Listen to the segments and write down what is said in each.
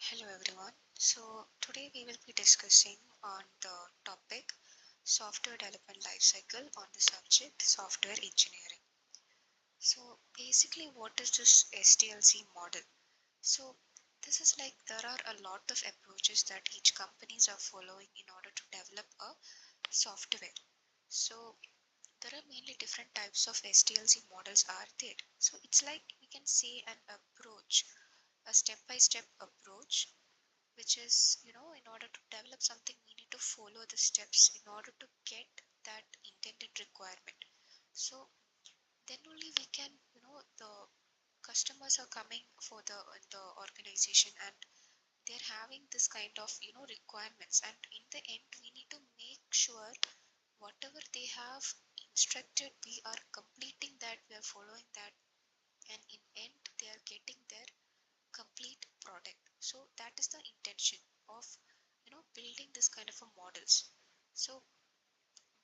Hello everyone. So today we will be discussing on the topic software development lifecycle on the subject software engineering. So basically what is this SDLC model? So this is like there are a lot of approaches that each companies are following in order to develop a software. So there are mainly different types of SDLC models are there. So it's like we can say an approach, a step-by-step approach which is in order to develop something we need to follow the steps in order to get that intended requirement. So then only we can the customers are coming for the organization and they're having this kind of requirements, and in the end we need to make sure whatever they have instructed we are completing that, we are following that, and in end they are getting their complete product. So that is the intention of building this kind of a models. So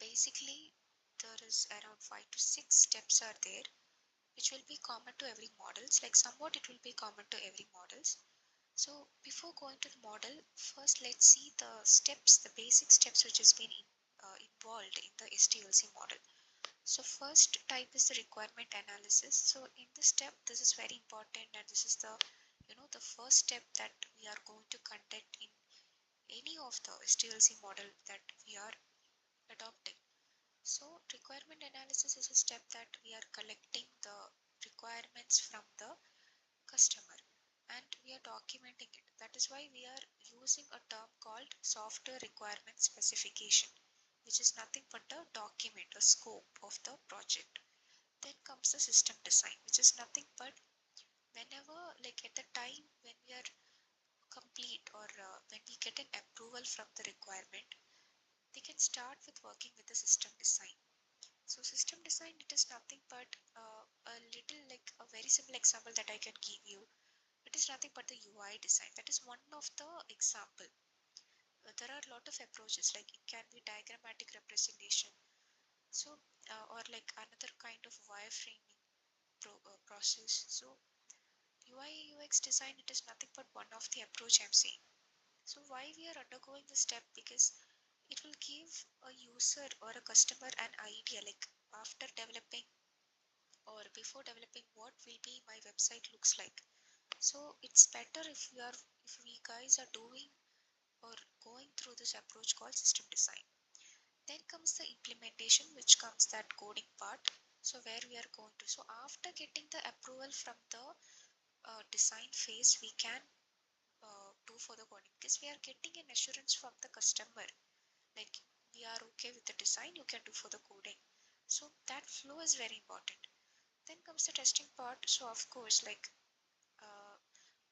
basically there is around 5 to 6 steps are there which will be common to every models, like somewhat it will be common to every models. So before going to the model, first let's see the steps, the basic steps which has been involved in the SDLC model. So first type is the requirement analysis. So in this step, this is very important, and this is the the first step that we are going to conduct in any of the SDLC model that we are adopting. So requirement analysis is a step that we are collecting the requirements from the customer and we are documenting it. That is why we are using a term called software requirement specification, which is nothing but a document, a scope of the project. Then comes the system design, which is nothing but whenever, like at the time when we are complete, or when we get an approval from the requirement, they can start with working with the system design. So system design, it is nothing but a little, like a very simple example that I can give you. It is nothing but the UI design. That is one of the example. There are a lot of approaches, like it can be diagrammatic representation. So or like another kind of wireframing process. So UI UX design, it is nothing but one of the approach I'm saying. So why we are undergoing this step? Because it will give a user or a customer an idea, like after developing or before developing what will be my website looks like. So it's better if we guys are doing or going through this approach called system design. Then comes the implementation, which comes that coding part. So where we are going to, so after getting the approval from the design phase, we can do for the coding, because we are getting an assurance from the customer, like we are okay with the design, you can do for the coding. So that flow is very important. Then comes the testing part. So of course, like uh,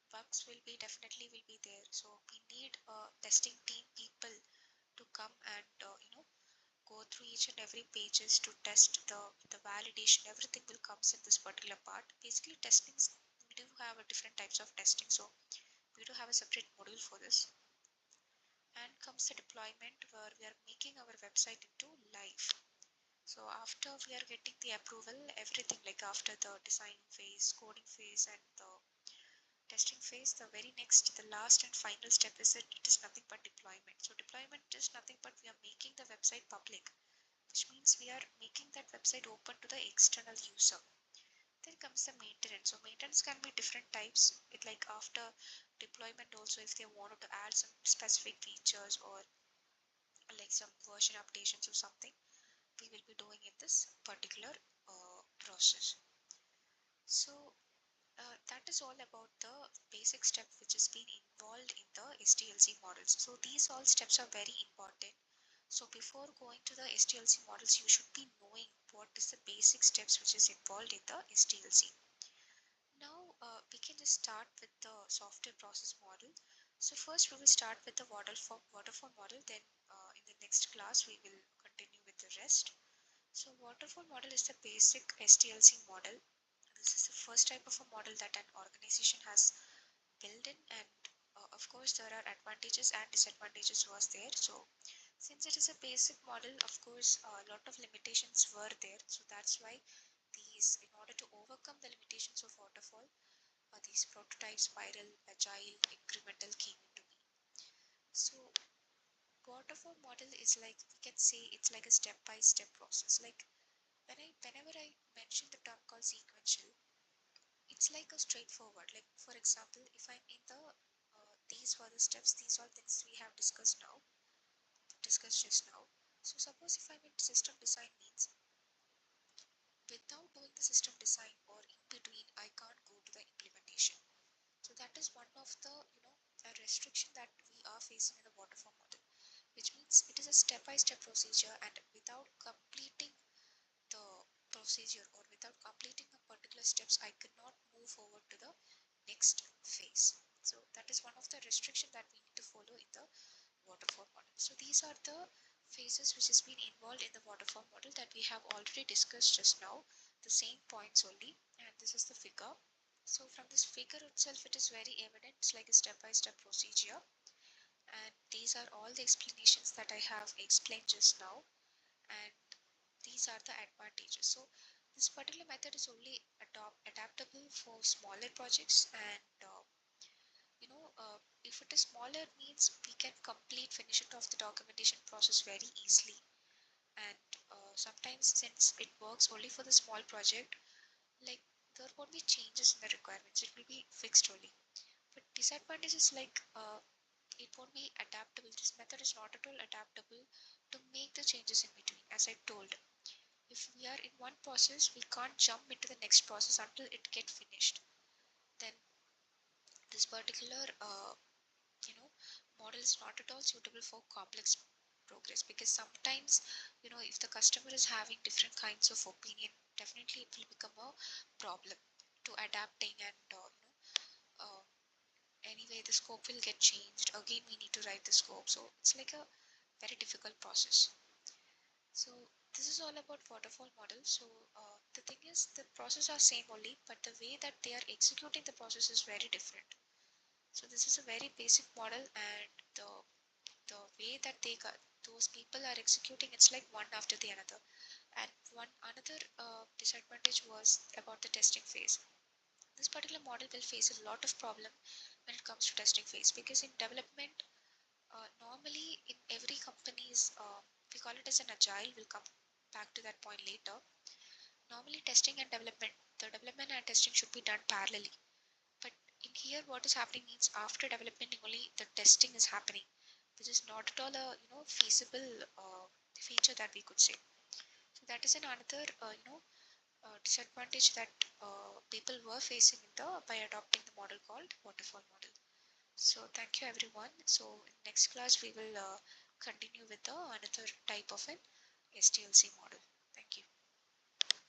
bugs will be definitely will be there, so we need testing team people to come and go through each and every pages to test the validation, everything will comes in this particular part. Basically testing, we do have a different types of testing, so we do have a separate module for this. And comes the deployment, where we are making our website into live. So after we are getting the approval, everything, like after the design phase, coding phase, and the testing phase, the very next, the last and final step is that it is nothing but deployment. So deployment is nothing but we are making the website public, which means we are making that website open to the external user. Then comes the maintenance. So maintenance can be different types. It, like after deployment also, if they wanted to add some specific features or like some version updations or something, we will be doing in this particular process. So that is all about the basic step which has been involved in the SDLC models. So these all steps are very important. So before going to the SDLC models, you should be knowing what is the basic steps which is involved in the SDLC. Now we can just start with the software process model. So first we will start with the waterfall model. Then in the next class we will continue with the rest. So waterfall model is the basic SDLC model. This is the first type of a model that an organization has built in, and of course there are advantages and disadvantages was there. So since it is a basic model, of course a lot of limitations were there. So that's why these, in order to overcome the limitations of waterfall, these prototype, spiral, agile, incremental came into being. So waterfall model is like, we can say it's like a step-by-step process. Like whenever I mention the term called sequential, it's like a straightforward. Like for example, if I'm in the these were the steps, these are things we have discussed just now. So suppose if I'm in system design means, without doing the system design or in between, I can't go to the implementation. So that is one of the a restriction that we are facing in the waterfall model, which means it is a step-by-step procedure, and without completing the procedure or without completing the particular steps, I cannot move forward to the next phase. So that is one of the restriction that we need to follow in the waterfall model. So these are the phases which has been involved in the waterfall model that we have already discussed just now, the same points only, and this is the figure. So from this figure itself, it is very evident, it's like a step-by-step procedure, and these are all the explanations that I have explained just now, and these are the advantages. So this particular method is only adaptable for smaller projects, and if it is smaller means we can finish it off the documentation process very easily, and sometimes since it works only for the small project, like there won't be changes in the requirements, it will be fixed only. But disadvantage is like it won't be adaptable. This method is not at all adaptable to make the changes in between. As I told, if we are in one process, we can't jump into the next process until it gets finished. Then this particular you know model is not at all suitable for complex progress, because sometimes if the customer is having different kinds of opinion, definitely it will become a problem to adapting, and anyway the scope will get changed again, we need to write the scope, so it's like a very difficult process. So this is all about waterfall model. So the thing is, the process are same only, but the way that they are executing the process is very different. So this is a very basic model, and the way that those people are executing, it's like one after the another. And one another disadvantage was about the testing phase. This particular model will face a lot of problem when it comes to testing phase, because in development, normally in every company's we call it as an agile, we'll come back to that point later. Normally testing and development, the development and testing should be done parallelly, but in here what is happening means after development only the testing is happening, which is not at all a feasible feature that we could say. So that is another disadvantage that people were facing in the by adopting the model called waterfall model. So thank you everyone. So in next class we will continue with the another type of an SDLC model.